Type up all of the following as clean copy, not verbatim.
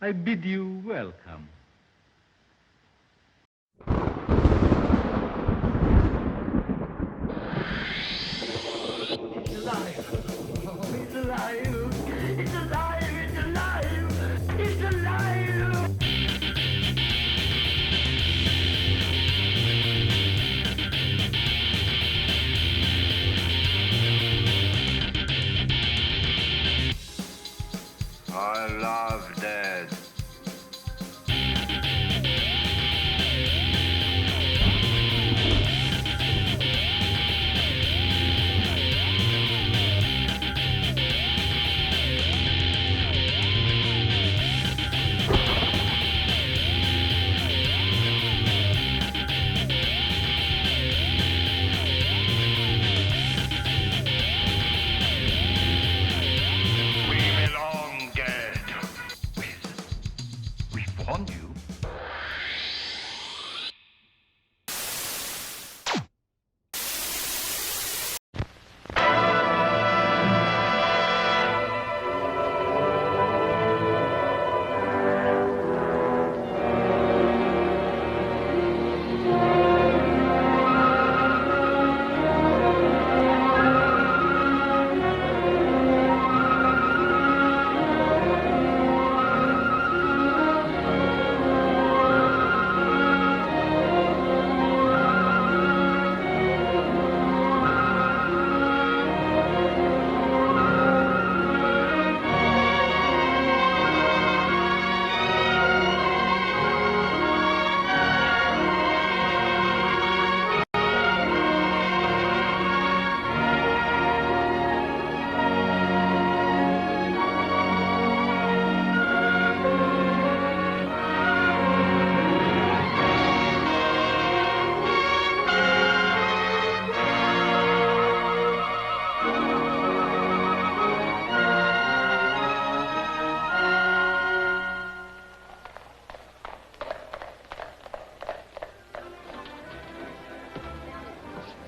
I bid you welcome. It's alive! Oh, it's alive! It's alive! It's alive! It's alive! I love dead.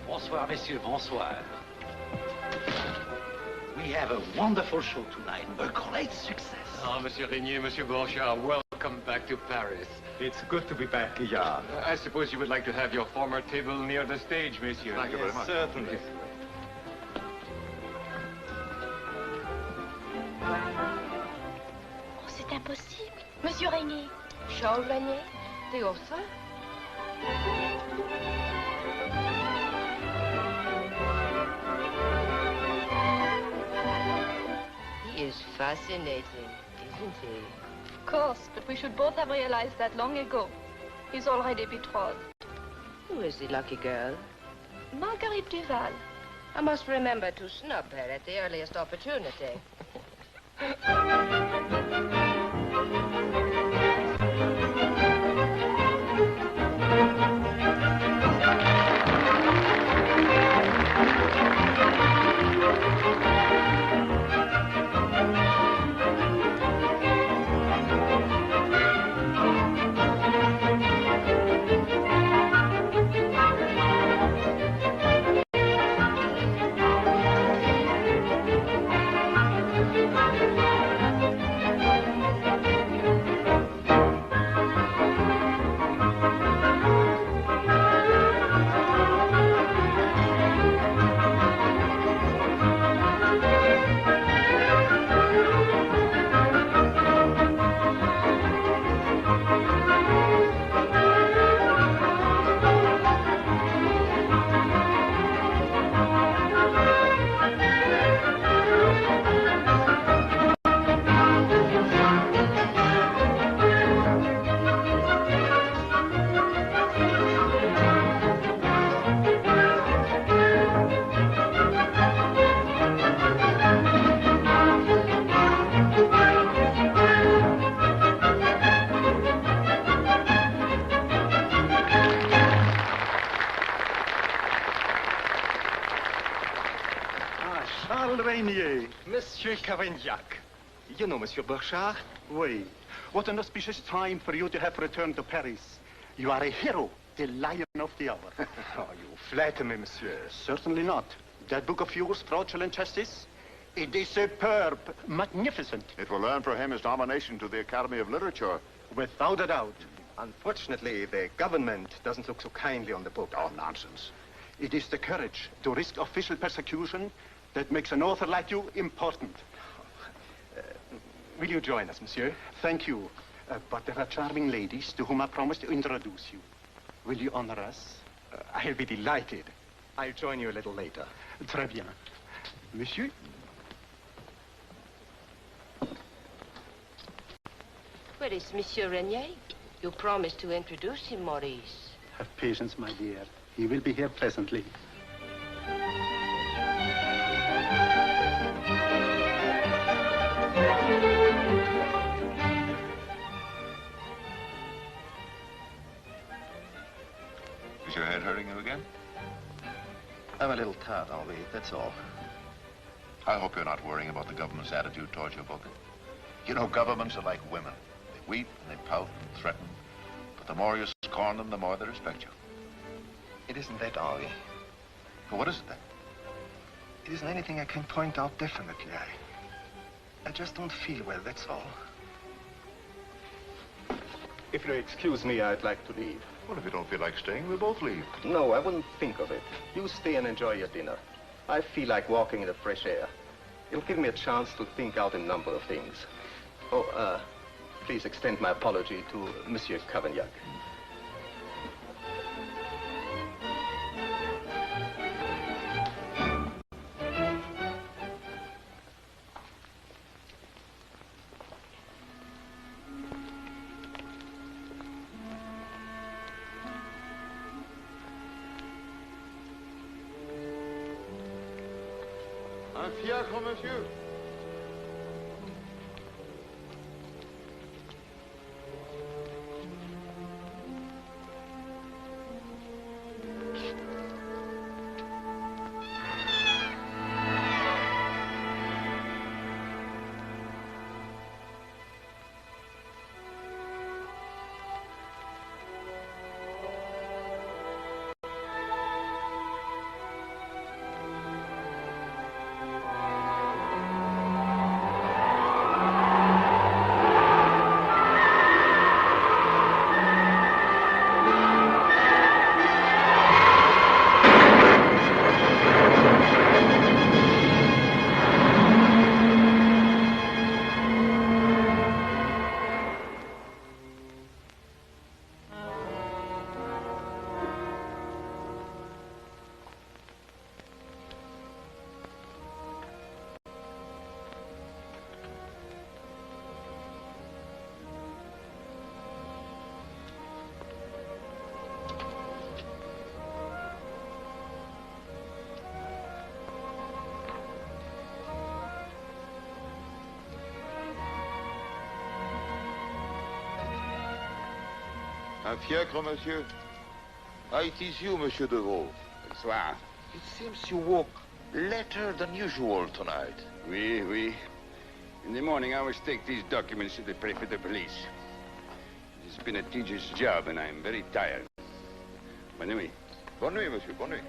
Bonsoir, messieurs, bonsoir. We have a wonderful show tonight, a great success. Ah, Monsieur Régnier, Monsieur Blanchard, welcome back to Paris. It's good to be back, yeah. I suppose you would like to have your former table near the stage, monsieur. Thank you very much. Certainly. Oh, c'est impossible. Monsieur Régnier. Charles Régnier, t'es au sein? He is fascinating, isn't he? Of course, but we should both have realized that long ago. He's already betrothed. Who is the lucky girl? Marguerite Duval. I must remember to snub her at the earliest opportunity. Monsieur Cavaignac. You know Monsieur Burchard? Oui. What an auspicious time for you to have returned to Paris. You are a hero, the lion of the hour. Oh, you flatter me, monsieur. Certainly not. That book of yours, Fraudulent Justice, It is superb, magnificent. It will earn for him his nomination to the Academy of Literature. Without a doubt. Unfortunately, the government doesn't look so kindly on the book. Oh, nonsense. It is the courage to risk official persecution that makes an author like you important. Will you join us, monsieur? Thank you. But there are charming ladies to whom I promised to introduce you. Will you honor us? I'll be delighted. I'll join you a little later. Très bien. Monsieur? Where is Monsieur Renier? You promised to introduce him, Maurice. Have patience, my dear. He will be here presently. Is your head hurting you again? I'm a little tired, Henri, that's all. I hope you're not worrying about the government's attitude towards your book. You know, governments are like women. They weep and they pout and threaten. But the more you scorn them, the more they respect you. It isn't that, Henri. Well, what is it then? It isn't anything I can point out definitely. I just don't feel well, that's all. If you excuse me, I'd like to leave. Well, if you don't feel like staying, we'll both leave. No, I wouldn't think of it. You stay and enjoy your dinner. I feel like walking in the fresh air. It'll give me a chance to think out a number of things. Oh, please extend my apology to Monsieur Cavaignac. Un fiacre, monsieur. Un fiacre, monsieur. Ah, it is you, Monsieur de Vaux. Bonsoir. It seems you walk later than usual tonight. Oui, oui. In the morning, I always take these documents to the prefect de police. It's been a tedious job, and I'm very tired. Bonne nuit. Bonne nuit, monsieur. Bonne nuit.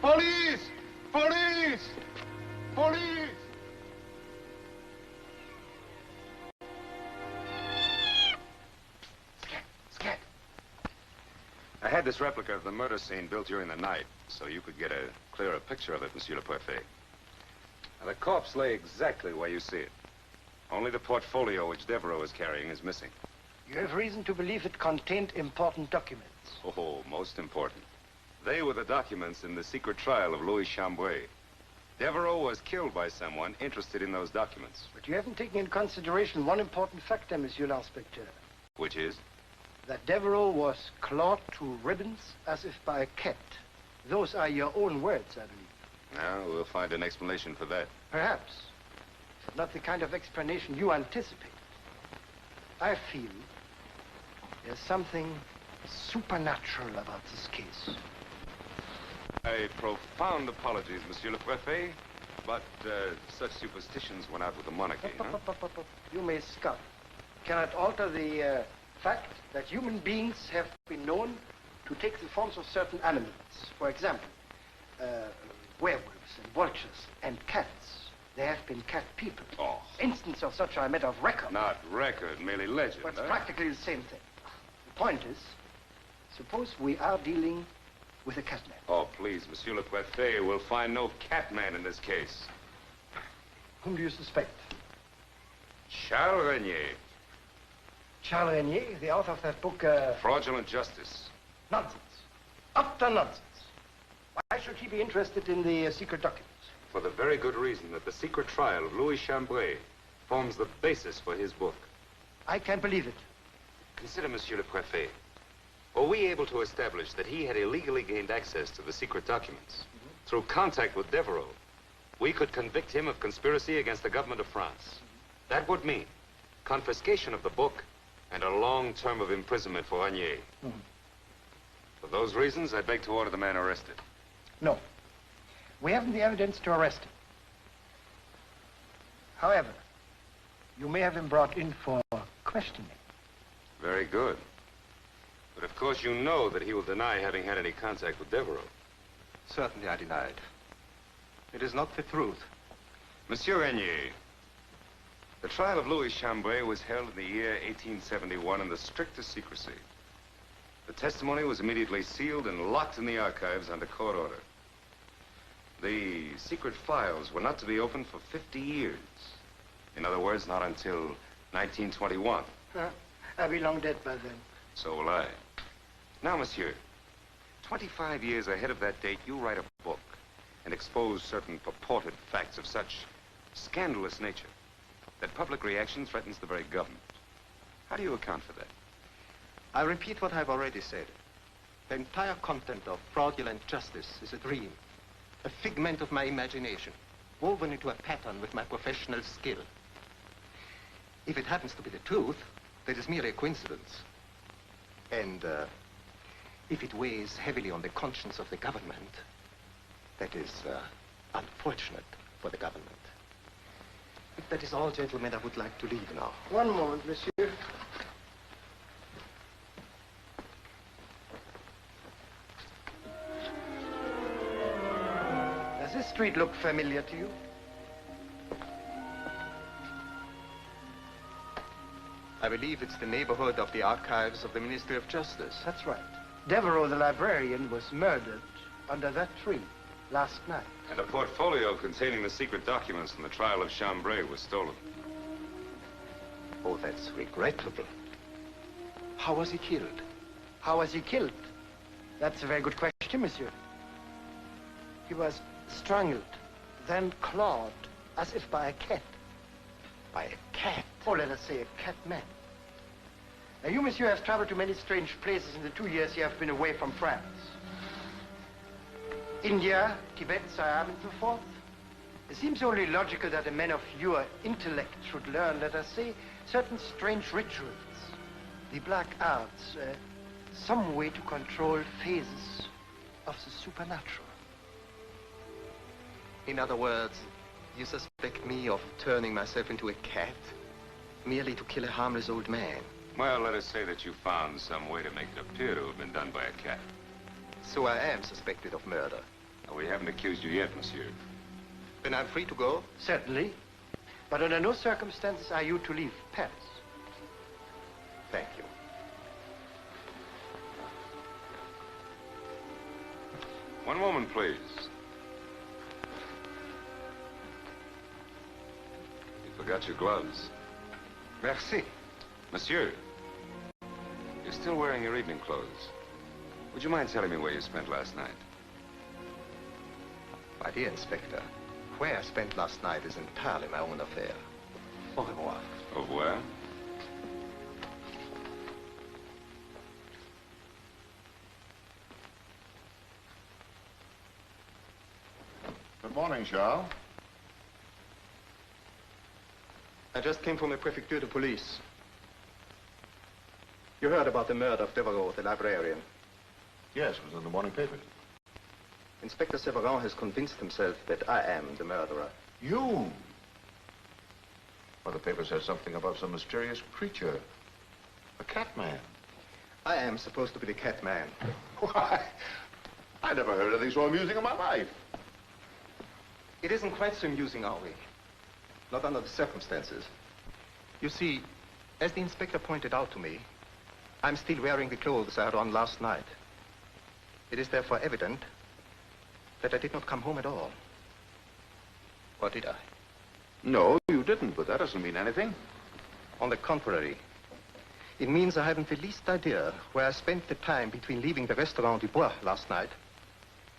Police! Police! Police! I had had this replica of the murder scene built during the night, so you could get a clearer picture of it, Monsieur le Préfet. Now, the corpse lay exactly where you see it. Only the portfolio which Devereaux is carrying is missing. You have reason to believe it contained important documents. Oh, most important. They were the documents in the secret trial of Louis Chambray. Devereaux was killed by someone interested in those documents. But you haven't taken in consideration one important factor, Monsieur l'Inspecteur. Which is? That Devereaux was clawed to ribbons as if by a cat. Those are your own words, I believe. Now, we'll find an explanation for that. Perhaps. But not the kind of explanation you anticipate. I feel there's something supernatural about this case. My profound apologies, Monsieur le Préfet, but such superstitions went out with the monarchy, You may scoff. Cannot alter the fact that human beings have been known to take the forms of certain animals. For example, werewolves and vultures and cats. There have been cat people. Oh. Instance of such are a matter of record. Not record, merely legend, But it's practically the same thing. The point is, suppose we are dealing with a catman. Oh, please, Monsieur le Préfet, we'll find no catman in this case. Whom do you suspect? Charles Renier. Charles Renier, the author of that book, Fraudulent Justice. Nonsense. Utter nonsense. Why should he be interested in the secret documents? For the very good reason that the secret trial of Louis Chambray forms the basis for his book. I can't believe it. Consider, Monsieur le Préfet. Were we able to establish that he had illegally gained access to the secret documents through contact with Devereaux, we could convict him of conspiracy against the government of France. That would mean confiscation of the book and a long term of imprisonment for Renier. For those reasons, I beg to order the man arrested. No. We haven't the evidence to arrest him. However, you may have him brought in for questioning. Very good. But of course you know that he will deny having had any contact with Devereaux. Certainly I deny it. It is not the truth. Monsieur Renier, the trial of Louis Chambray was held in the year 1871 in the strictest secrecy. The testimony was immediately sealed and locked in the archives under court order. The secret files were not to be opened for 50 years. In other words, not until 1921. I'll be long dead by then. So will I. Now, monsieur, 25 years ahead of that date, you write a book and expose certain purported facts of such scandalous nature that public reaction threatens the very government. How do you account for that? I repeat what I've already said. The entire content of Fraudulent Justice is a dream, a figment of my imagination, woven into a pattern with my professional skill. If it happens to be the truth, that is merely a coincidence. And if it weighs heavily on the conscience of the government, that is unfortunate for the government. If that is all, gentlemen, I would like to leave now. One moment, monsieur. Does this street look familiar to you? I believe it's the neighborhood of the archives of the Ministry of Justice. That's right. Devereaux, the librarian, was murdered under that tree last night. And a portfolio containing the secret documents from the trial of Chambray was stolen. Oh, that's regrettable. How was he killed? How was he killed? That's a very good question, monsieur. He was strangled, then clawed, as if by a cat. By a cat? Oh, let us say a cat man. Now, you, monsieur, have traveled to many strange places in the 2 years you have been away from France. India, Tibet, Siam, and so forth. It seems only logical that a man of your intellect should learn, let us say, certain strange rituals, the black arts, some way to control phases of the supernatural. In other words, you suspect me of turning myself into a cat, merely to kill a harmless old man. Well, let us say that you found some way to make it appear to have been done by a cat. So I am suspected of murder. No, we haven't accused you yet, monsieur. Then I'm free to go? Certainly. But under no circumstances are you to leave Paris. Thank you. One moment, please. You forgot your gloves. Merci. Monsieur, you're still wearing your evening clothes. Would you mind telling me where you spent last night? My dear Inspector, where I spent last night is entirely my own affair. Au revoir. Au revoir. Good morning, Charles. I just came from the Prefecture de Police. You heard about the murder of Devereaux, the librarian. Yes, it was in the morning papers. Inspector Severin has convinced himself that I am the murderer. You? Well, the paper says something about some mysterious creature. A Catman. I am supposed to be the Catman. Why? I never heard anything so amusing in my life. It isn't quite so amusing, Henri. Not under the circumstances. You see, as the inspector pointed out to me, I'm still wearing the clothes I had on last night. It is therefore evident that I did not come home at all. Or did I? No, you didn't, but that doesn't mean anything. On the contrary, it means I haven't the least idea where I spent the time between leaving the Restaurant du Bois last night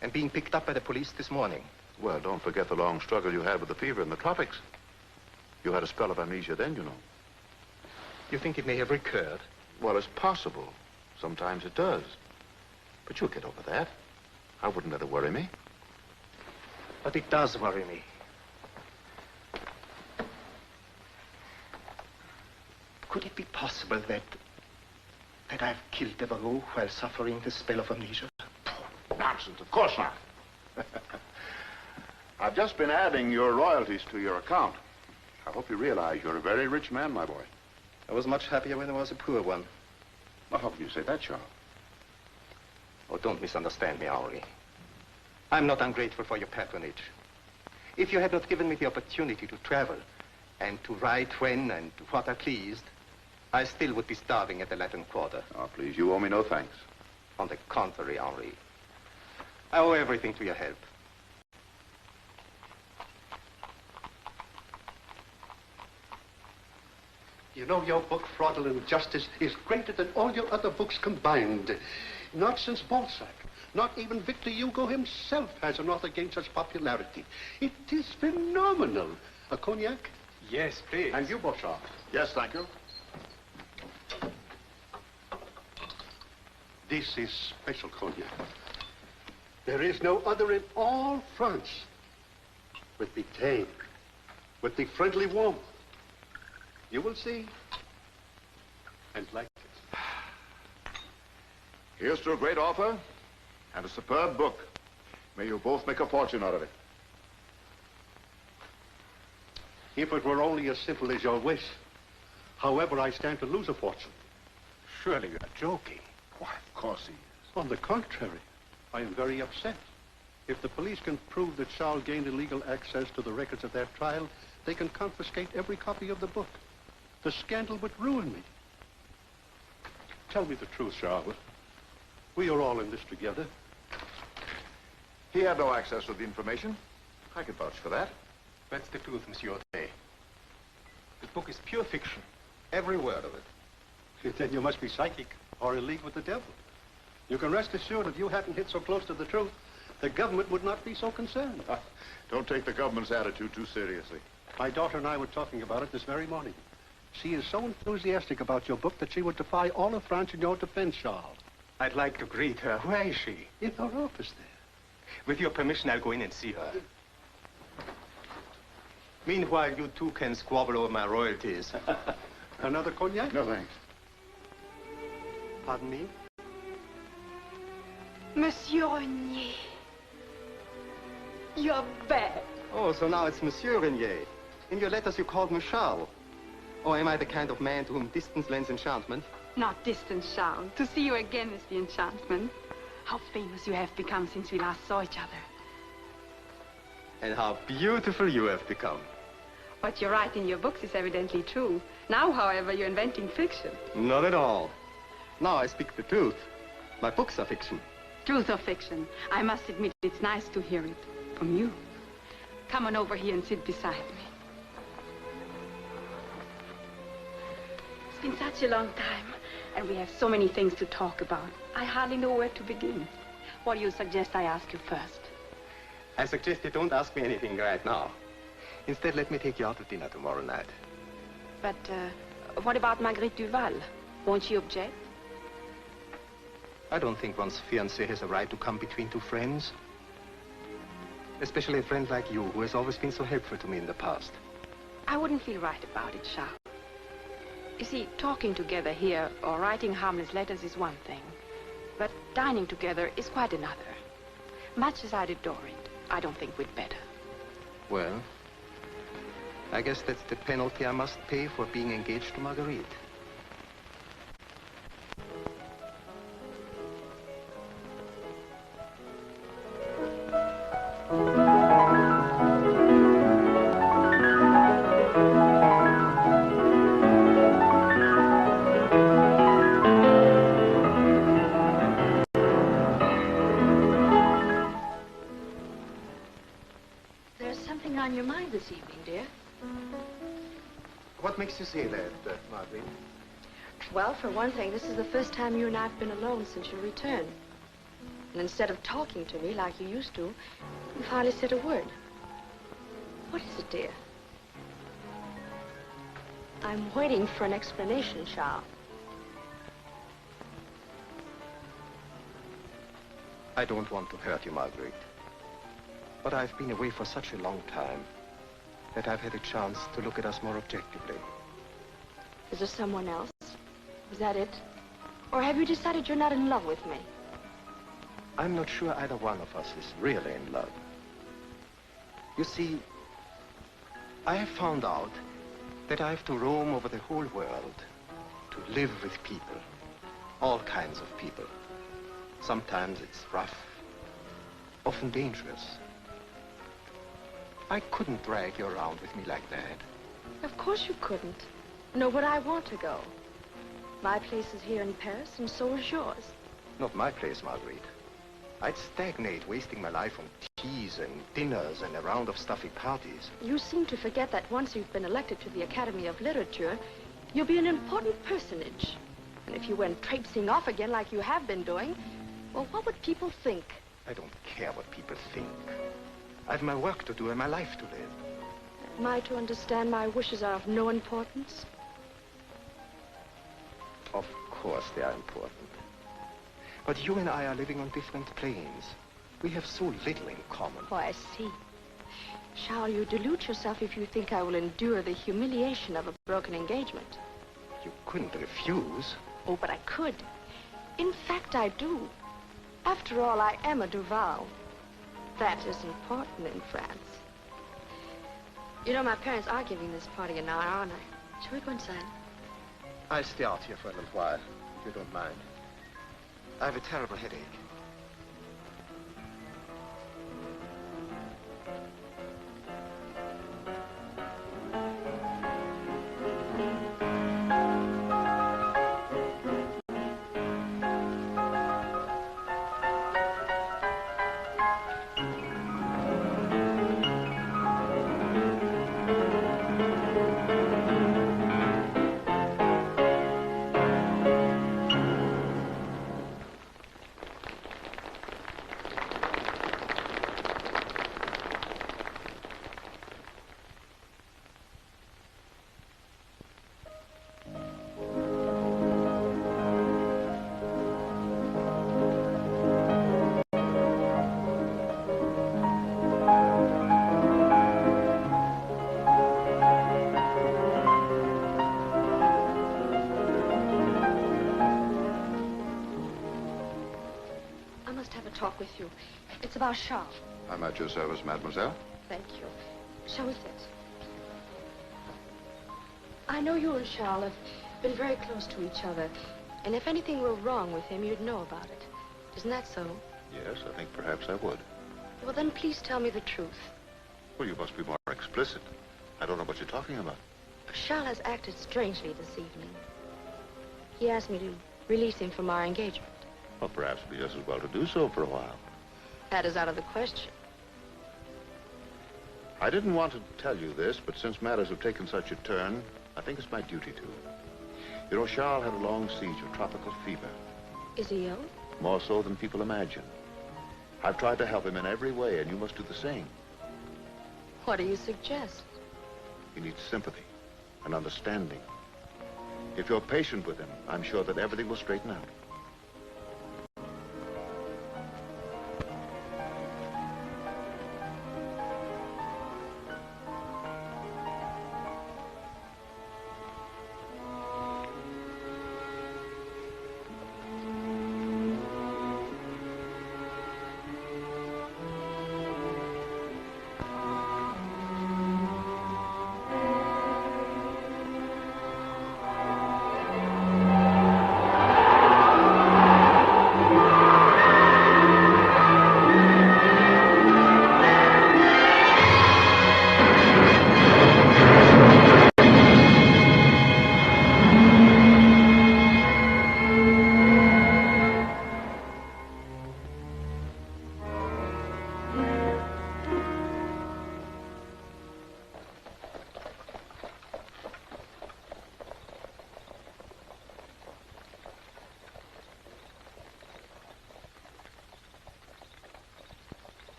and being picked up by the police this morning. Well, don't forget the long struggle you had with the fever in the tropics. You had a spell of amnesia then, you know. You think it may have recurred? Well, it's possible. Sometimes it does. But you'll get over that. I wouldn't let it worry me. But it does worry me. Could it be possible that I've killed Devereaux while suffering the spell of amnesia? Nonsense, of course not. I've just been adding your royalties to your account. I hope you realize you're a very rich man, my boy. I was much happier when I was a poor one. Well, how can you say that, Charles? Oh, don't misunderstand me, Henri. I'm not ungrateful for your patronage. If you had not given me the opportunity to travel and to write when and what I pleased, I still would be starving at the Latin Quarter. Oh, please, you owe me no thanks. On the contrary, Henri. I owe everything to your help. You know, your book, Fraudulent Justice, is greater than all your other books combined. Not since Balzac. Not even Victor Hugo himself has an author gained such popularity. It is phenomenal. A cognac? Yes, please. And you, Beauchamp? Yes, thank you. This is special cognac. There is no other in all France. With the tang, with the friendly warmth. You will see. And like it. Here's to a great author and a superb book. May you both make a fortune out of it. If it were only as simple as your wish. However, I stand to lose a fortune. Surely you're joking. Why, of course he is. On the contrary, I am very upset. If the police can prove that Charles gained illegal access to the records of their trial, they can confiscate every copy of the book. The scandal would ruin me. Tell me the truth, Charles. We are all in this together. He had no access to the information. I could vouch for that. That's the truth, Monsieur Day. This book is pure fiction. Every word of it. Then you must be psychic or in league with the devil. You can rest assured if you hadn't hit so close to the truth, the government would not be so concerned. Don't take the government's attitude too seriously. My daughter and I were talking about it this very morning. She is so enthusiastic about your book that she would defy all of France in your defense, Charles. I'd like to greet her. Where is she? In her office there. With your permission, I'll go in and see her. Meanwhile, you two can squabble over my royalties. Another cognac? No, thanks. Pardon me? Monsieur Renier. You're bad. Oh, so now it's Monsieur Renier. In your letters, you called me Charles. Or am I the kind of man to whom distance lends enchantment? Not distance, Charles. To see you again is the enchantment. How famous you have become since we last saw each other. And how beautiful you have become. What you write in your books is evidently true. Now, however, you're inventing fiction. Not at all. Now I speak the truth. My books are fiction. Truth or fiction, I must admit it's nice to hear it from you. Come on over here and sit beside me. It's been such a long time, and we have so many things to talk about. I hardly know where to begin. What do you suggest I ask you first? I suggest you don't ask me anything right now. Instead, let me take you out to dinner tomorrow night. But what about Marguerite Duval? Won't she object? I don't think one's fiancé has a right to come between two friends. Especially a friend like you, who has always been so helpful to me in the past. I wouldn't feel right about it, Charles. You see, talking together here or writing harmless letters is one thing. But dining together is quite another. Much as I'd adore it, I don't think we'd better. Well, I guess that's the penalty I must pay for being engaged to Marguerite. On your mind this evening, dear? What makes you say that, Marguerite? Well, for one thing, this is the first time you and I have been alone since your return. And instead of talking to me like you used to, you've hardly said a word. What is it, dear? I'm waiting for an explanation, Charles. I don't want to hurt you, Marguerite. But I've been away for such a long time that I've had a chance to look at us more objectively. Is there someone else? Is that it? Or have you decided you're not in love with me? I'm not sure either one of us is really in love. You see, I have found out that I have to roam over the whole world to live with people. All kinds of people. Sometimes it's rough, often dangerous. I couldn't drag you around with me like that. Of course you couldn't. No, but I want to go. My place is here in Paris, and so is yours. Not my place, Marguerite. I'd stagnate, wasting my life on teas and dinners and a round of stuffy parties. You seem to forget that once you've been elected to the Academy of Literature, you'll be an important personage. And if you went traipsing off again like you have been doing, well, what would people think? I don't care what people think. I've my work to do and my life to live. Am I to understand my wishes are of no importance? Of course they are important. But you and I are living on different planes. We have so little in common. Oh, I see. Shall you delude yourself if you think I will endure the humiliation of a broken engagement? You couldn't refuse. Oh, but I could. In fact, I do. After all, I am a Duval. That is important in France. You know, my parents are giving this party an hour, aren't I? Shall we go inside? I'll stay out here for a little while, if you don't mind. I have a terrible headache. Talk with you. It's about Charles. I'm at your service, mademoiselle. Thank you. Shall we sit? I know you and Charles have been very close to each other, and if anything were wrong with him, you'd know about it. Isn't that so? Yes, I think perhaps I would. Well, then please tell me the truth. Well, you must be more explicit. I don't know what you're talking about. Charles has acted strangely this evening. He asked me to release him from our engagement. Well, perhaps it'd be just as well to do so for a while. That is out of the question. I didn't want to tell you this, but since matters have taken such a turn, I think it's my duty to. You know, Charles had a long siege of tropical fever. Is he ill? More so than people imagine. I've tried to help him in every way, and you must do the same. What do you suggest? He needs sympathy and understanding. If you're patient with him, I'm sure that everything will straighten out.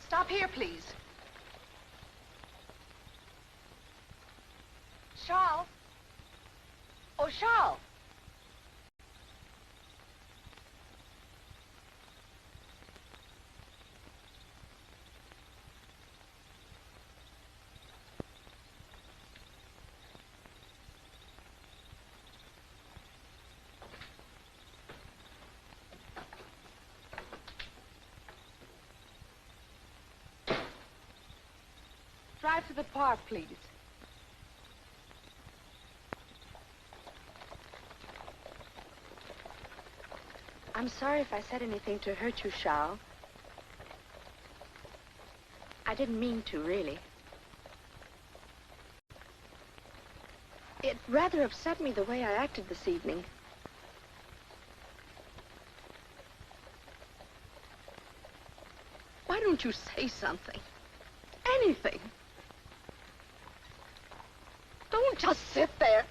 Stop here, please. Charles? Oh, Charles! Drive to the park, please. I'm sorry if I said anything to hurt you, Charles. I didn't mean to, really. It rather upset me the way I acted this evening. Why don't you say something? Anything. Don't just sit there.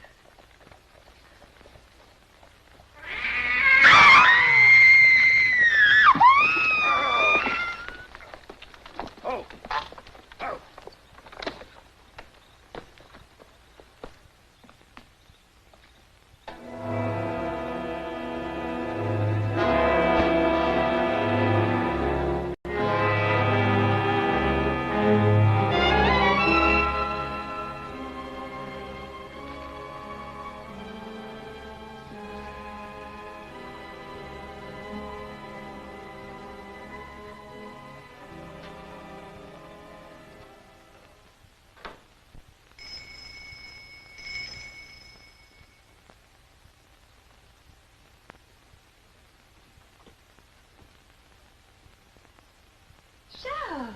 Gerald,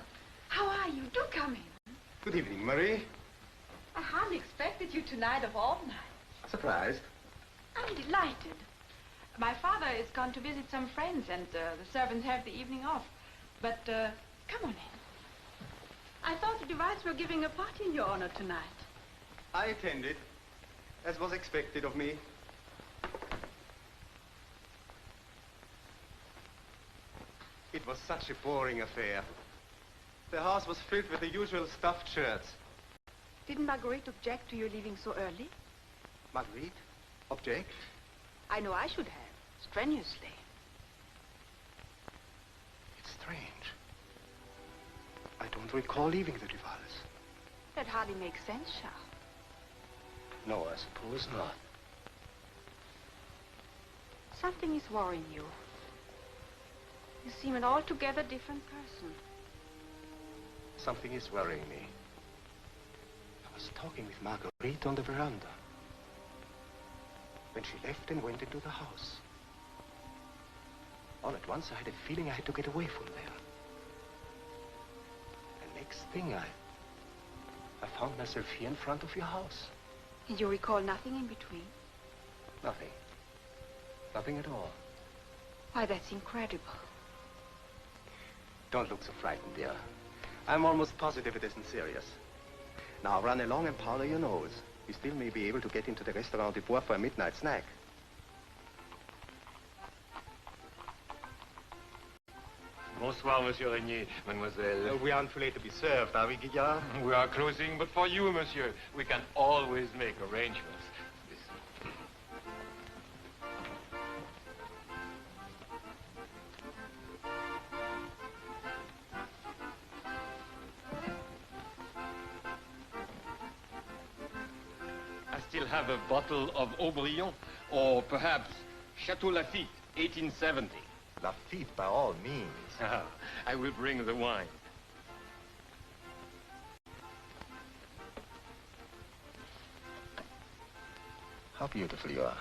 how are you? Do come in. Good evening, Marie. I hardly expected you tonight of all nights. Surprised? I'm delighted. My father is gone to visit some friends, and the servants have the evening off. But come on in. I thought the Divides were giving a party in your honor tonight. I attended, as was expected of me. It was such a boring affair. The house was filled with the usual stuffed shirts. Didn't Marguerite object to your leaving so early? Marguerite? Object? I know I should have, strenuously. It's strange. I don't recall leaving the Divals. That hardly makes sense, Charles. No, I suppose not. Something is worrying you. You seem an altogether different person. Something is worrying me. I was talking with Marguerite on the veranda. When she left and went into the house. All at once, I had a feeling I had to get away from there. The next thing, I found myself here in front of your house. And you recall nothing in between? Nothing. Nothing at all. Why, that's incredible. Don't look so frightened, dear. I'm almost positive it isn't serious. Now run along and powder your nose. We still may be able to get into the Restaurant du Bois for a midnight snack. Bonsoir, Monsieur Régnier, Mademoiselle. We aren't too late to be served, are we, Guillard? We are closing, but for you, Monsieur, we can always make arrangements. I still have a bottle of Aubert, or perhaps Chateau Lafite, 1870. Lafite, by all means. I will bring the wine. How beautiful you are.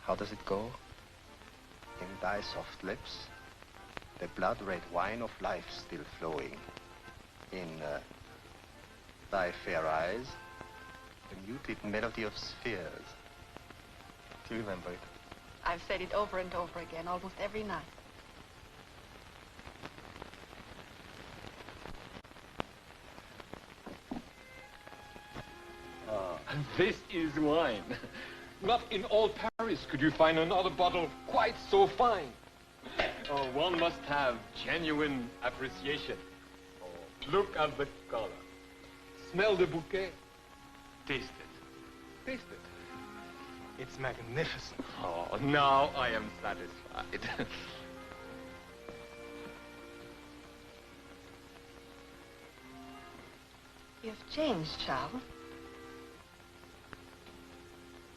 How does it go? In thy soft lips, the blood-red wine of life still flowing. In thy fair eyes, the muted melody of spheres. Do you remember it? I've said it over and over again, almost every night. This is wine. Not in all Paris could you find another bottle quite so fine. Oh, one must have genuine appreciation. Oh, look at the color. Smell the bouquet. Taste it. Taste it. It's magnificent. Oh, now I am satisfied. You've changed, Charles.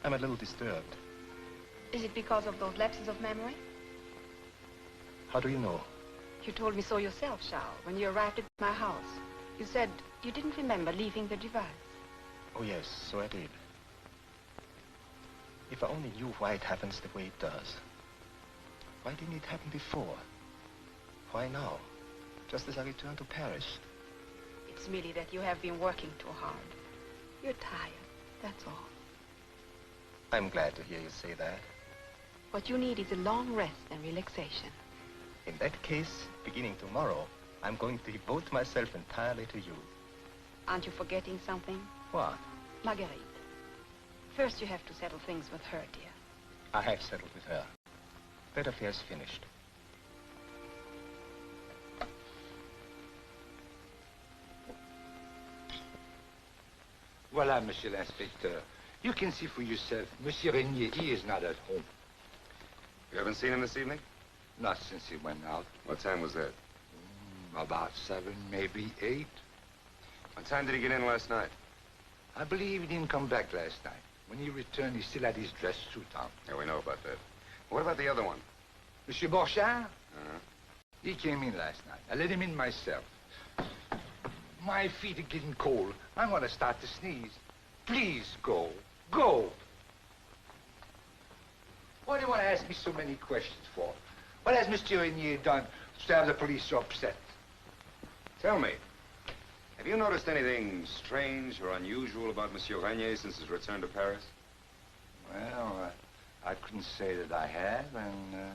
I'm a little disturbed. Is it because of those lapses of memory? How do you know? You told me so yourself, Charles, when you arrived at my house. You said you didn't remember leaving the device. Oh, yes, so I did. If I only knew why it happens the way it does. Why didn't it happen before? Why now? Just as I return to Paris. It's merely that you have been working too hard. You're tired, that's all. I'm glad to hear you say that. What you need is a long rest and relaxation. In that case, beginning tomorrow, I'm going to devote myself entirely to you. Aren't you forgetting something? What? Marguerite. First you have to settle things with her, dear. I have settled with her. That affair's finished. Voilà, Monsieur l'Inspecteur. You can see for yourself. Monsieur Régnier, he is not at home. You haven't seen him this evening? Not since he went out. What time was that? About 7, maybe 8. What time did he get in last night? I believe he didn't come back last night. When he returned, he still had his dress suit on. Yeah, we know about that. What about the other one? Monsieur Borchard? Uh-huh. He came in last night. I let him in myself. My feet are getting cold. I'm going to start to sneeze. Please go. Go. Why do you want to ask me so many questions for? What has Mr. Régnier done to have the police so upset? Tell me, have you noticed anything strange or unusual about Monsieur Régnier since his return to Paris? Well, I couldn't say that I have, and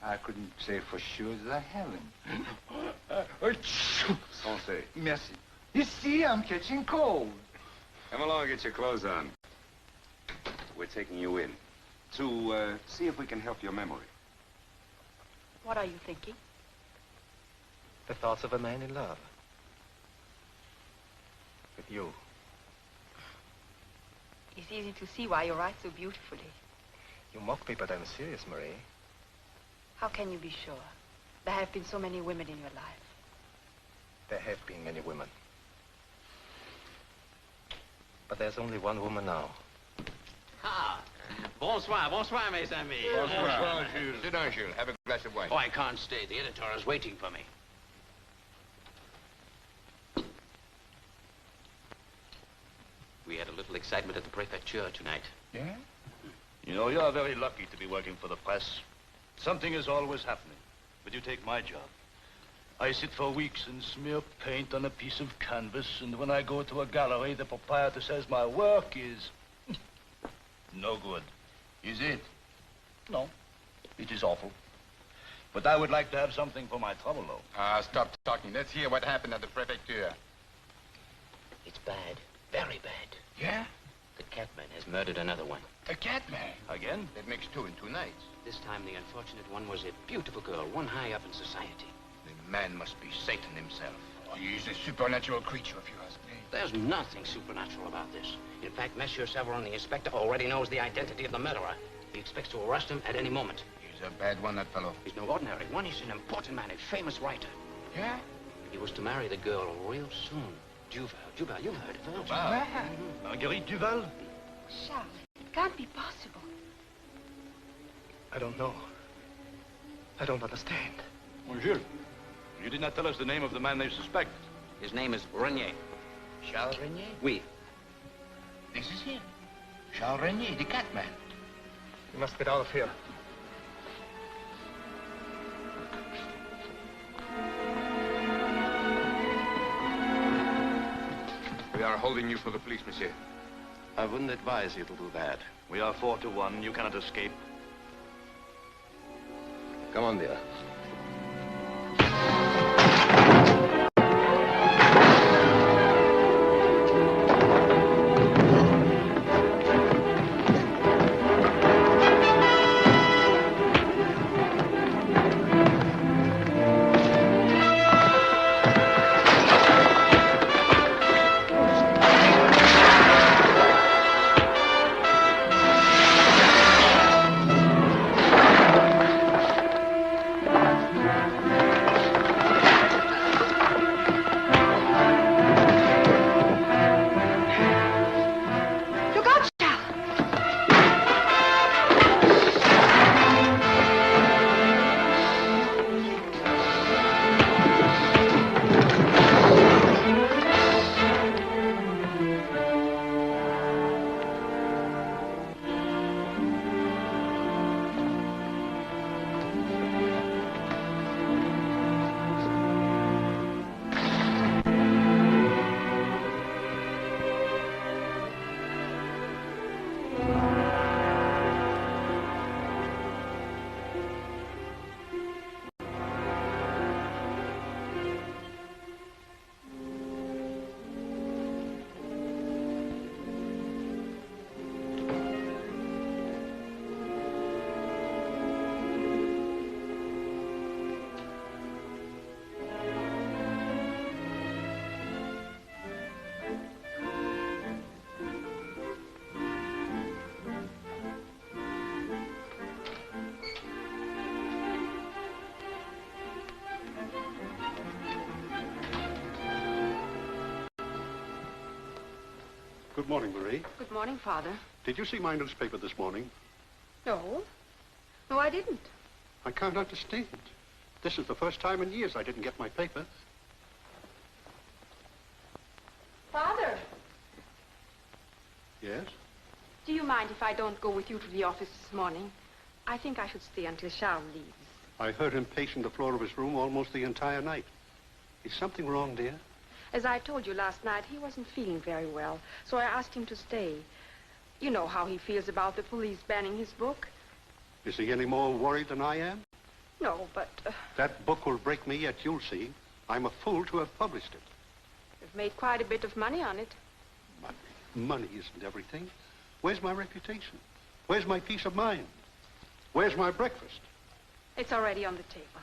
I couldn't say for sure that I haven't. Santé. Merci. You see, I'm catching cold. Come along and get your clothes on. We're taking you in to see if we can help your memory. What are you thinking? The thoughts of a man in love. With you. It's easy to see why you write so beautifully. You mock me, but I'm serious, Marie. How can you be sure? There have been so many women in your life. There have been many women. But there's only one woman now. Ah, bonsoir, bonsoir, mes amis. Bonsoir, Jules. Sit down, Jules. Have a glass of wine. Oh, I can't stay. The editor is waiting for me. We had a little excitement at the prefecture tonight. Yeah? You know, you're very lucky to be working for the press. Something is always happening. But you take my job. I sit for weeks and smear paint on a piece of canvas, and when I go to a gallery, the proprietor says my work is no good. Is it? No, it is awful. But I would like to have something for my trouble, though. Stop talking. Let's hear what happened at the prefecture. It's bad. Very bad. Yeah? The Catman has murdered another one. A Catman? Again? That makes 2 in 2 nights. This time the unfortunate one was a beautiful girl, one high up in society. The man must be Satan himself. Oh, he's a supernatural creature, if you ask me. There's nothing supernatural about this. In fact, Monsieur Severin, the inspector, already knows the identity of the murderer. He expects to arrest him at any moment. He's a bad one, that fellow. He's no ordinary one. He's an important man, a famous writer. Yeah? He was to marry the girl real soon. Duval, you've heard of her. Duval? Marguerite Duval? Charles, it can't be possible. I don't know. I don't understand. Monsieur, you did not tell us the name of the man they suspect. His name is Renier. Charles Renier? Oui. This is him. Charles Renier, the Catman. We must get out of here. We are holding you for the police, monsieur. I wouldn't advise you to do that. We are 4 to 1. You cannot escape. Come on, dear. Good morning, Marie. Good morning, Father. Did you see my newspaper this morning? No. No, I didn't. I can't understand. This is the first time in years I didn't get my paper. Father, Yes? do you mind if I don't go with you to the office this morning? I think I should stay until Charles leaves. I heard him pacing the floor of his room almost the entire night. Is something wrong, dear? As I told you last night, he wasn't feeling very well, so I asked him to stay. You know how he feels about the police banning his book. Is he any more worried than I am? No, but That book will break me, yet you'll see. I'm a fool to have published it. we've made quite a bit of money on it. Money isn't everything. Where's my reputation? Where's my peace of mind? Where's my breakfast? It's already on the table.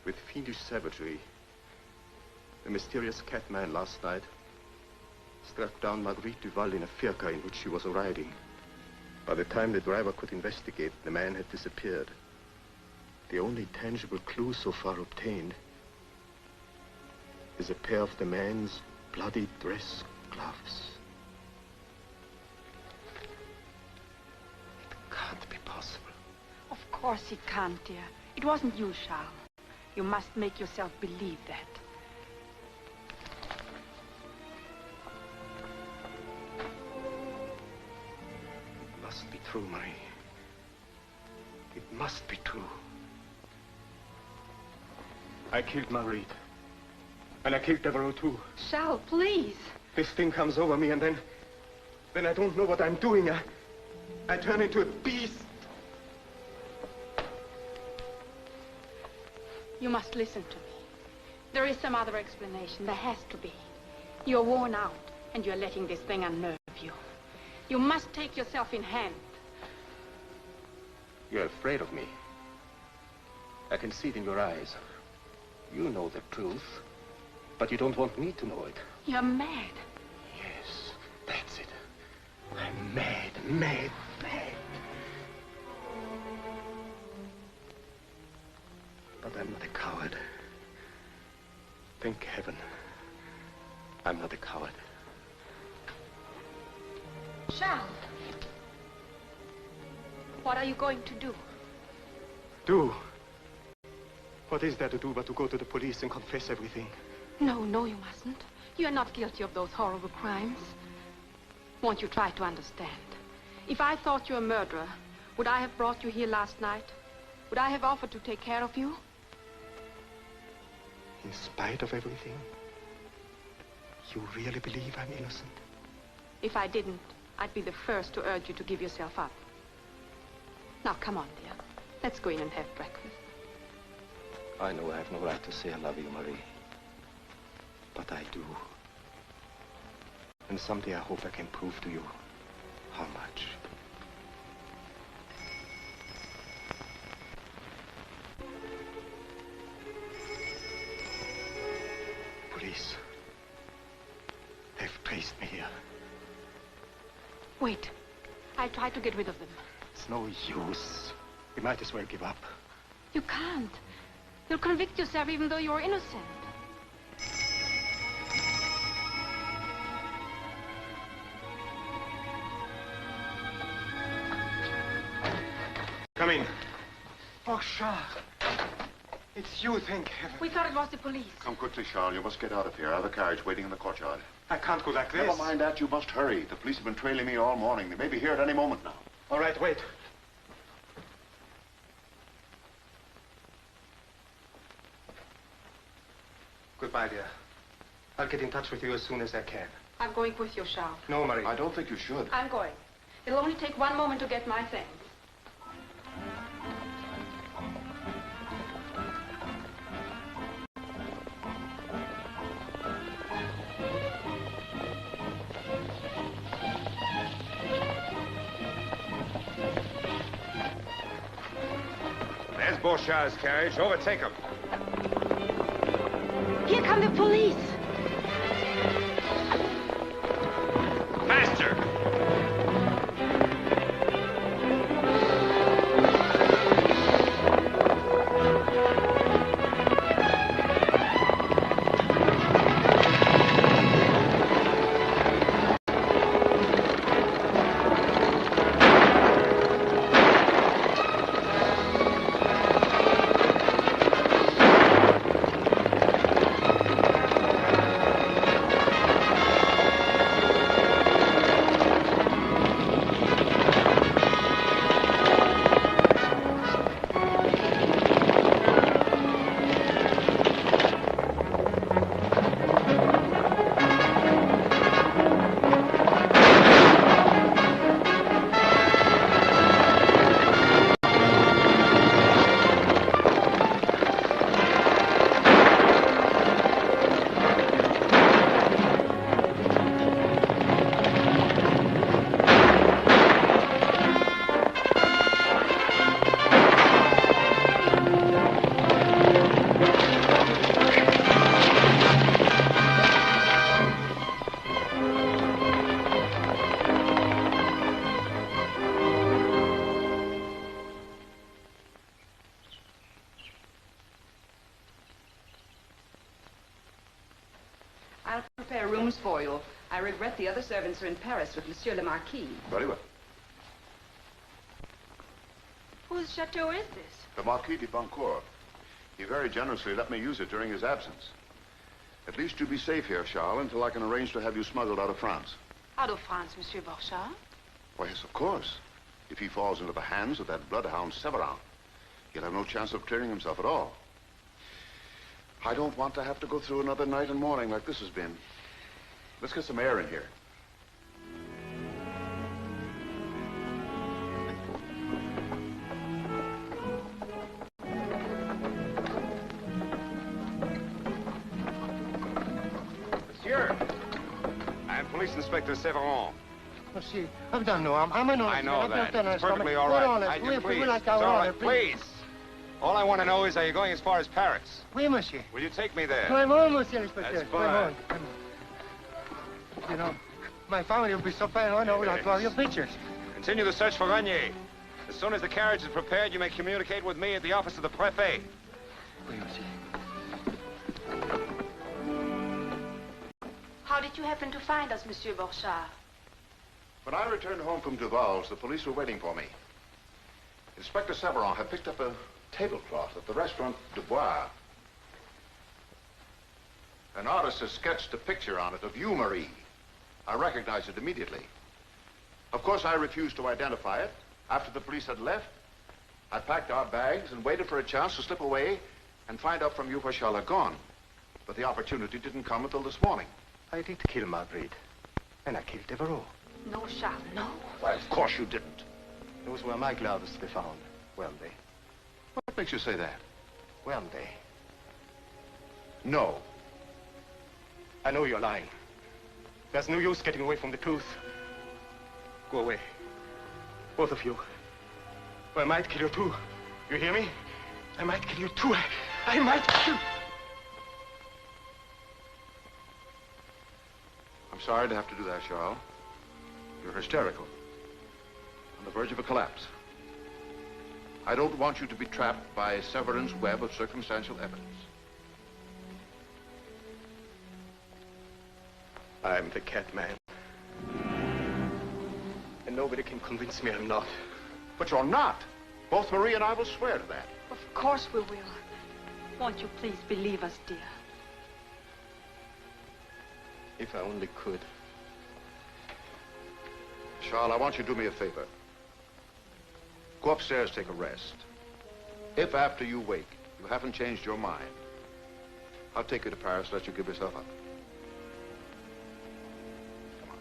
With fiendish savagery, the mysterious Catman last night struck down Marguerite Duval in a fiacre in which she was riding. By the time the driver could investigate, the man had disappeared. The only tangible clue so far obtained is a pair of the man's bloody dress gloves. Of course he can't, dear. It wasn't you, Charles. You must make yourself believe that. It must be true, Marie. It must be true. I killed Marguerite. And I killed Devereaux, too. Charles, please. This thing comes over me, and then I don't know what I'm doing. I turn into a beast. You must listen to me. There is some other explanation. There has to be. You're worn out, and you're letting this thing unnerve you. You must take yourself in hand. You're afraid of me. I can see it in your eyes. You know the truth, but you don't want me to know it. You're mad. Yes, that's it. I'm mad, mad, mad. But I'm not a coward. Thank heaven. I'm not a coward. Charles, what are you going to do? Do? What is there to do but to go to the police and confess everything? No, no, you mustn't. You're not guilty of those horrible crimes. Won't you try to understand? If I thought you a murderer, would I have brought you here last night? Would I have offered to take care of you? In spite of everything? You really believe I'm innocent? If I didn't, I'd be the first to urge you to give yourself up. Now, come on, dear. Let's go in and have breakfast. I know I have no right to say I love you, Marie. But I do. And someday I hope I can prove to you how much. Police. They've traced me here. Wait. I'll try to get rid of them. It's no use. We might as well give up. You can't. You'll convict yourself even though you're innocent. Come in. Oh, Charles. It's you, thank heaven. We thought it was the police. Come quickly, Charles. You must get out of here. I have a carriage waiting in the courtyard. I can't go like this. Never mind that. You must hurry. The police have been trailing me all morning. They may be here at any moment now. All right, wait. Goodbye, dear. I'll get in touch with you as soon as I can. I'm going with you, Charles. No, Marie. I don't think you should. I'm going. It'll only take one moment to get my things. There's Beaucham's carriage. Overtake him. Here come the police. Faster! I'll prepare rooms for you. I regret the other servants are in Paris with Monsieur le Marquis. Very well. Whose chateau is this? The Marquis de Bancourt. He very generously let me use it during his absence. At least you be safe here, Charles, until I can arrange to have you smuggled out of France. Out of France, Monsieur Borchardt? Why, yes, of course. If he falls into the hands of that bloodhound Severin, he'll have no chance of clearing himself at all. I don't want to have to go through another night and morning like this has been. Let's get some air in here. Monsieur, I am Police Inspector Severin. Monsieur, I've done no harm. I'm an honest I know man. that. I've done It's perfectly all right. I do, please. It's all right. Please. All I want to know is, are you going as far as Paris? Oui, monsieur. Will you take me there? I'm on, monsieur l'inspecteur. That's fine. You know, my family will be so fine. I know I'll draw your pictures. Continue the search for Renier. As soon as the carriage is prepared, you may communicate with me at the office of the Prefet. Oui, monsieur. How did you happen to find us, Monsieur Borchardt? When I returned home from Duval's, the police were waiting for me. Inspector Severin had picked up a tablecloth at the restaurant Du Bois. An artist has sketched a picture on it of you, Marie. I recognized it immediately. Of course, I refused to identify it. After the police had left, I packed our bags and waited for a chance to slip away and find out from you where Charles had gone. But the opportunity didn't come until this morning. I did kill Marguerite, and I killed Devereaux. No, Charles, no. Why, of course you didn't. Those were my gloves they found, weren't they? What makes you say that? Weren't they? No. I know you're lying. There's no use getting away from the truth. Go away. Both of you. Or I might kill you too. You hear me? I might kill you too. I might kill... I'm sorry to have to do that, Charles. You're hysterical. On the verge of a collapse. I don't want you to be trapped by Severin's web of circumstantial evidence. I'm the Catman. And nobody can convince me I'm not. But you're not. Both Marie and I will swear to that. Of course we will. Won't you please believe us, dear? If I only could. Charles, I want you to do me a favor. Go upstairs, take a rest. If after you wake, you haven't changed your mind, I'll take you to Paris, let you give yourself up. Come on.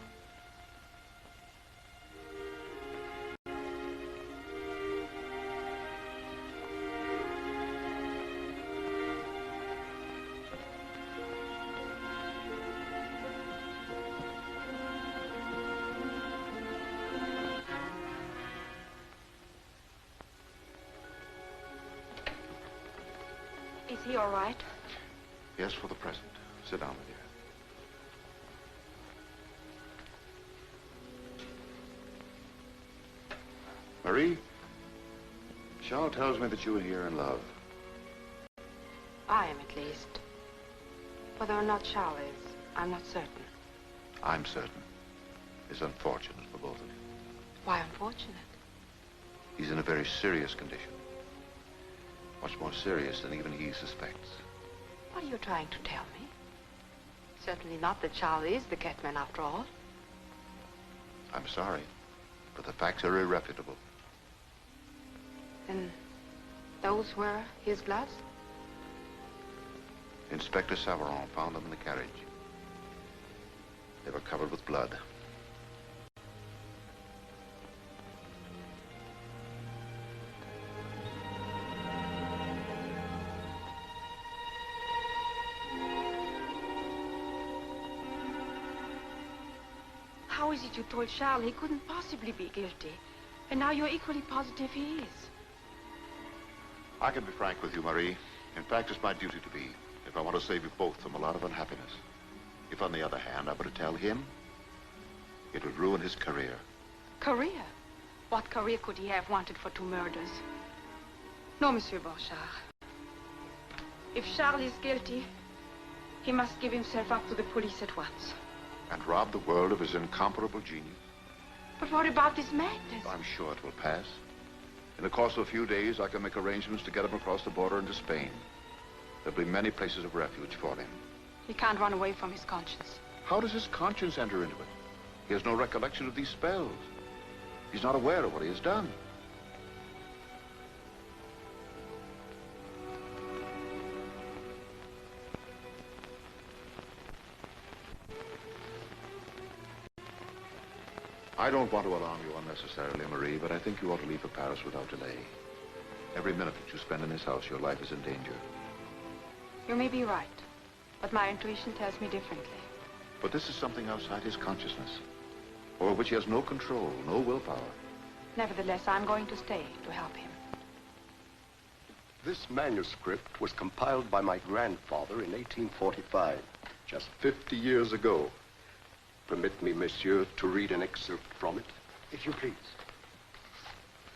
Is he all right? Yes, for the present. Sit down, my dear. Marie, Charles tells me that you and he are in love. I am, at least. Whether or not Charles is, I'm not certain. I'm certain. It's unfortunate for both of you. Why unfortunate? He's in a very serious condition. Much more serious than even he suspects. What are you trying to tell me? Certainly not that Charles is the Catman after all. I'm sorry, but the facts are irrefutable. Then those were his gloves? Inspector Severin found them in the carriage. They were covered with blood. How is it you told Charles he couldn't possibly be guilty? And now you're equally positive he is. I can be frank with you, Marie. In fact, it's my duty to be, if I want to save you both from a lot of unhappiness. If, on the other hand, I were to tell him, it would ruin his career. Career? What career could he have wanted for 2 murders? No, Monsieur Borchardt. If Charles is guilty, he must give himself up to the police at once. And rob the world of his incomparable genius. But what about this madness? I'm sure it will pass. In the course of a few days, I can make arrangements to get him across the border into Spain. There'll be many places of refuge for him. He can't run away from his conscience. How does his conscience enter into it? He has no recollection of these spells. He's not aware of what he has done. I don't want to alarm you unnecessarily, Marie, but I think you ought to leave for Paris without delay. Every minute that you spend in this house, your life is in danger. You may be right, but my intuition tells me differently. But this is something outside his consciousness, over which he has no control, no willpower. Nevertheless, I'm going to stay to help him. This manuscript was compiled by my grandfather in 1845, just 50 years ago. Permit me, monsieur, to read an excerpt from it. If you please.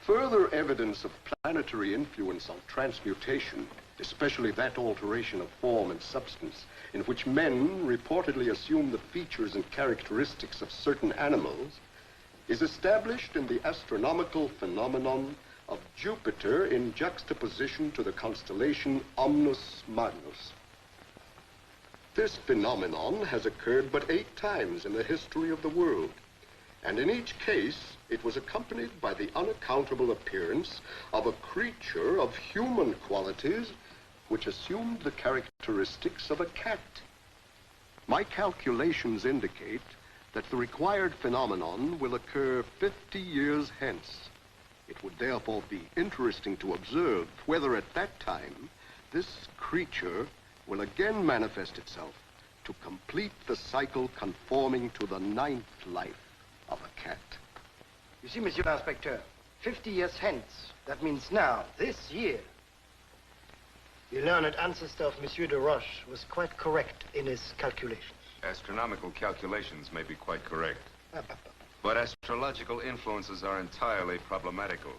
Further evidence of planetary influence on transmutation, especially that alteration of form and substance, in which men reportedly assume the features and characteristics of certain animals, is established in the astronomical phenomenon of Jupiter in juxtaposition to the constellation Omnus Magnus. This phenomenon has occurred but 8 times in the history of the world, and in each case it was accompanied by the unaccountable appearance of a creature of human qualities which assumed the characteristics of a cat. My calculations indicate that the required phenomenon will occur 50 years hence. It would therefore be interesting to observe whether at that time this creature will again manifest itself to complete the cycle conforming to the 9th life of a cat. You see, Monsieur l'Inspecteur, 50 years hence, that means now, this year. The learned ancestor of Monsieur de Roche was quite correct in his calculations. Astronomical calculations may be quite correct. But astrological influences are entirely problematical.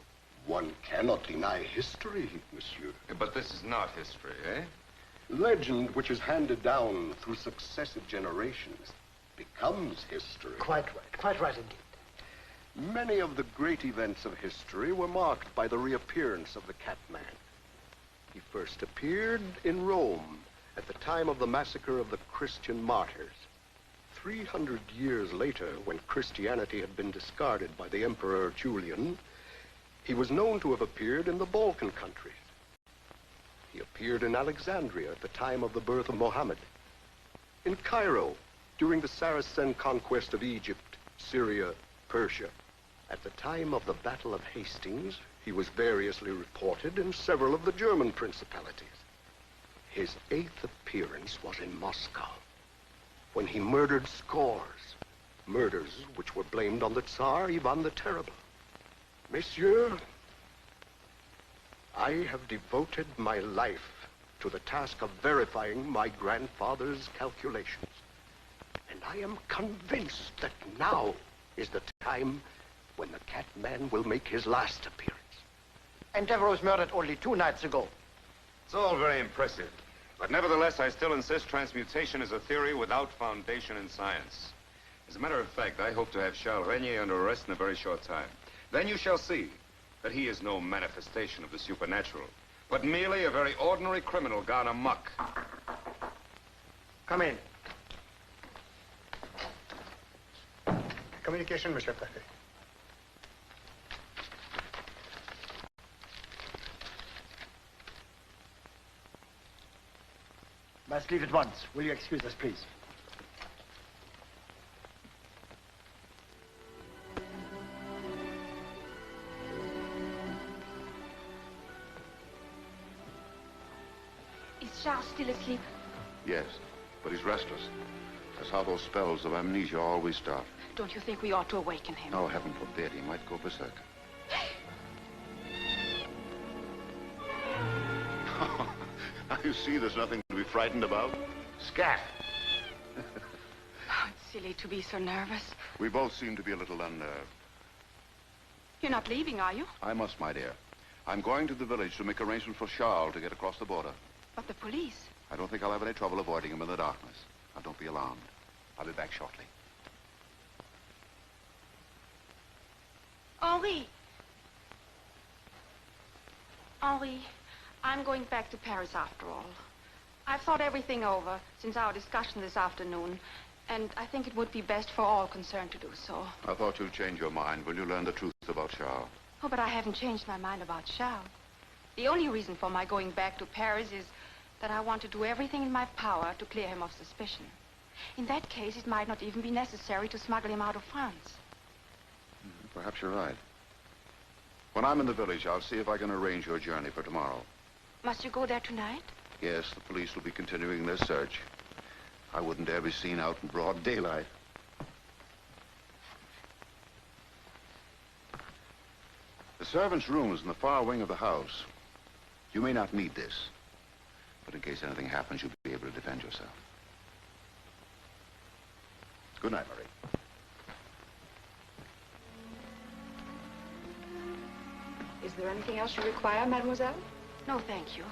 One cannot deny history, monsieur. But this is not history, eh? Legend which is handed down through successive generations becomes history. Quite right indeed. Many of the great events of history were marked by the reappearance of the Catman. He first appeared in Rome at the time of the massacre of the Christian martyrs. 300 years later, when Christianity had been discarded by the Emperor Julian, he was known to have appeared in the Balkan countries. He appeared in Alexandria at the time of the birth of Mohammed. In Cairo, during the Saracen conquest of Egypt, Syria, Persia. At the time of the Battle of Hastings, he was variously reported in several of the German principalities. His 8th appearance was in Moscow, when he murdered scores, murders which were blamed on the Tsar Ivan the Terrible. Monsieur, I have devoted my life to the task of verifying my grandfather's calculations. And I am convinced that now is the time when the Catman will make his last appearance. And Devereux was murdered only 2 nights ago. It's all very impressive. But nevertheless, I still insist transmutation is a theory without foundation in science. As a matter of fact, I hope to have Charles Régnier under arrest in a very short time. Then you shall see that he is no manifestation of the supernatural, but merely a very ordinary criminal gone amok. Come in. Communication, Monsieur Prefet. Must leave at once. Will you excuse us, please? Is Charles still asleep? Yes, but he's restless. That's how those spells of amnesia always start. Don't you think we ought to awaken him? Oh, heaven forbid, he might go berserk. Now you see there's nothing to be frightened about. Scat! Oh, it's silly to be so nervous. We both seem to be a little unnerved. You're not leaving, are you? I must, my dear. I'm going to the village to make arrangements for Charles to get across the border. But the police? I don't think I'll have any trouble avoiding him in the darkness. Now, don't be alarmed. I'll be back shortly. Henri! Henri, I'm going back to Paris after all. I've thought everything over since our discussion this afternoon, and I think it would be best for all concerned to do so. I thought you'd change your mind when you learned the truth about Charles. Oh, but I haven't changed my mind about Charles. The only reason for my going back to Paris is that I want to do everything in my power to clear him of suspicion. In that case, it might not even be necessary to smuggle him out of France. Perhaps you're right. When I'm in the village, I'll see if I can arrange your journey for tomorrow. Must you go there tonight? Yes, the police will be continuing their search. I wouldn't dare be seen out in broad daylight. The servant's room is in the far wing of the house. You may not need this, but in case anything happens, you'll be able to defend yourself. Good night, Marie. Is there anything else you require, mademoiselle? No, thank you.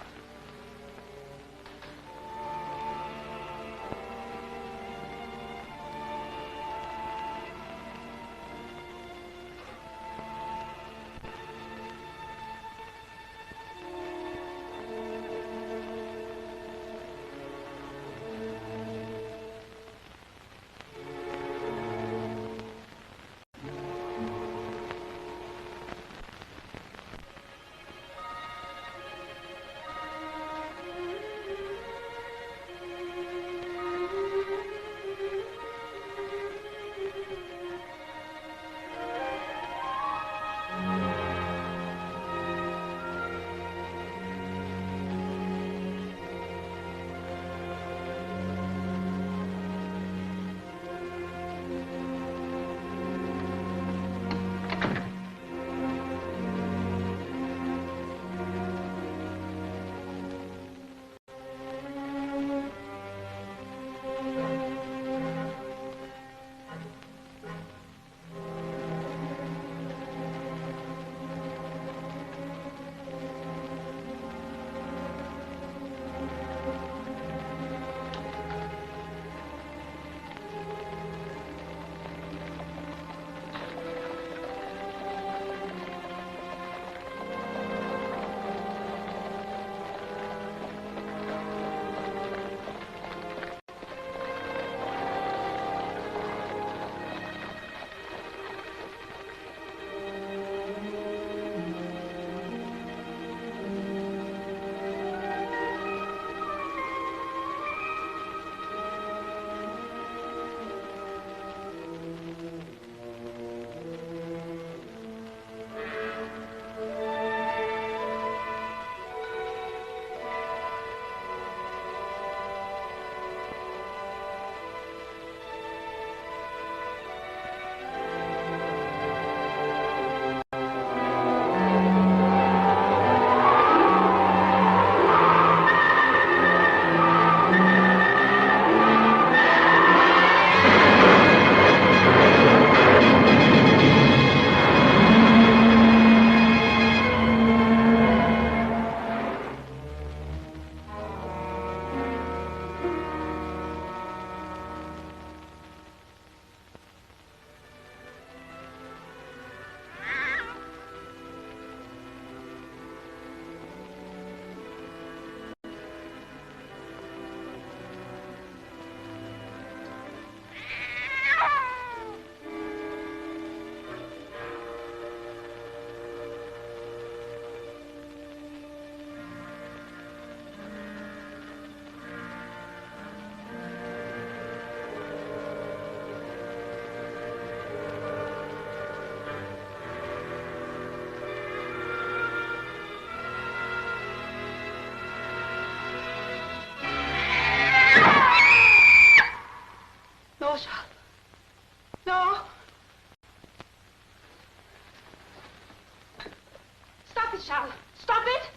Charles. Stop it!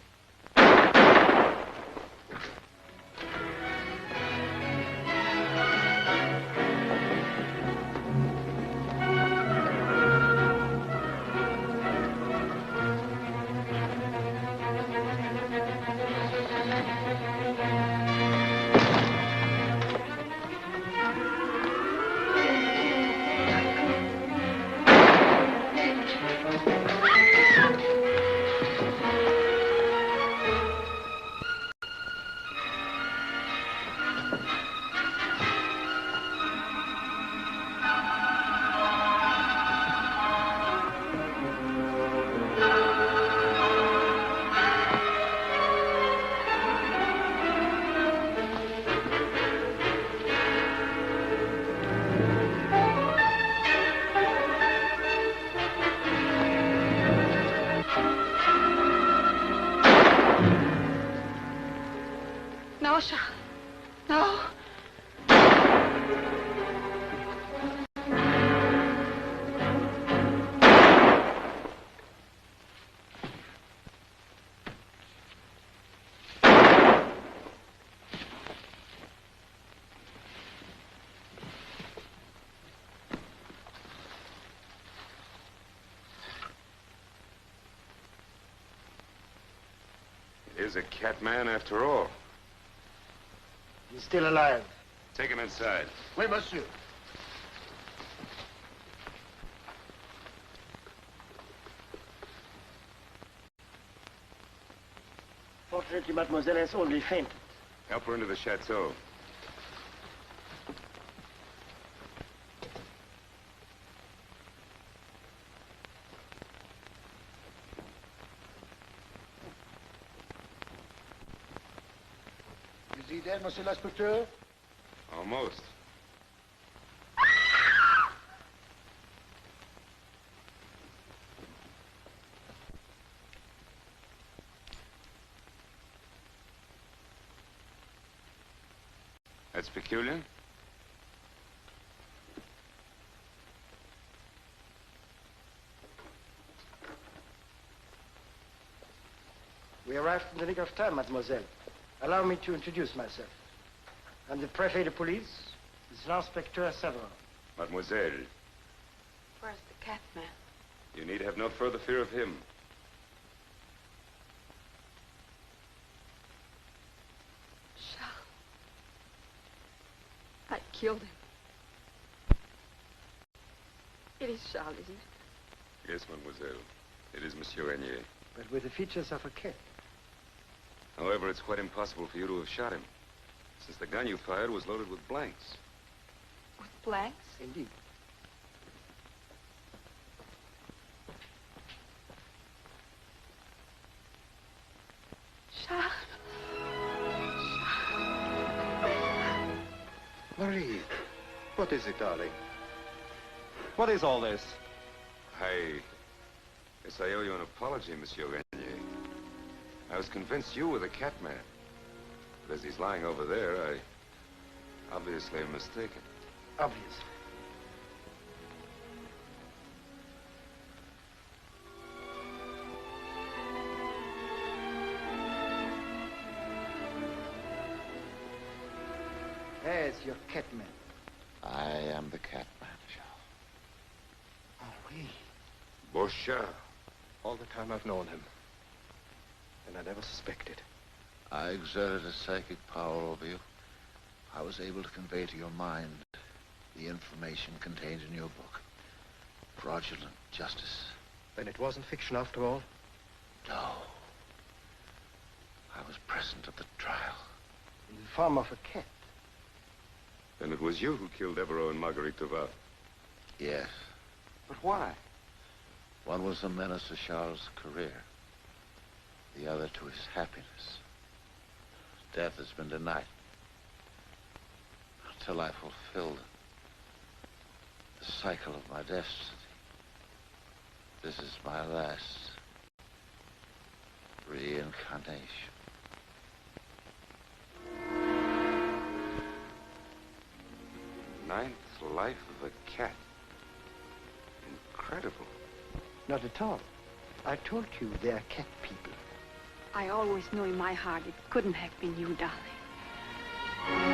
was a Catman after all. He's still alive. Take him inside. Oui, monsieur. Fortunately, mademoiselle has only fainted. Help her into the chateau. Is he dead, monsieur l'inspecteur? Almost. That's peculiar. We arrived in the nick of time, mademoiselle. Allow me to introduce myself. I'm the Prefet de Police. This is Inspector Severin. Mademoiselle, Where's the Catman? you need have no further fear of him. Charles. I killed him. It is Charles, isn't it? Yes, mademoiselle. It is Monsieur Renier. But with the features of a cat. However, it's quite impossible for you to have shot him, since the gun you fired was loaded with blanks. With blanks? Indeed. Charles. Marie, what is it, darling? What is all this? Yes, I owe you an apology, Monsieur Renier. I was convinced you were the Catman. But as he's lying over there, I obviously am mistaken. Obviously. There's your Catman. I am the Catman, Charles. Oh, oui. Beauchamp. All the time I've known him. And I never suspected. I exerted a psychic power over you. I was able to convey to your mind the information contained in your book. Fraudulent justice. Then it wasn't fiction after all? No. I was present at the trial. In the form of a cat. Then it was you who killed Devereaux and Marguerite Duval. Yes. But why? One was a menace to Charles' career. The other to his happiness. Death has been denied. Until I fulfilled the cycle of my destiny. This is my last reincarnation. Ninth life of a cat. Incredible. Not at all. I told you they're cat people. I always knew in my heart it couldn't have been you, darling.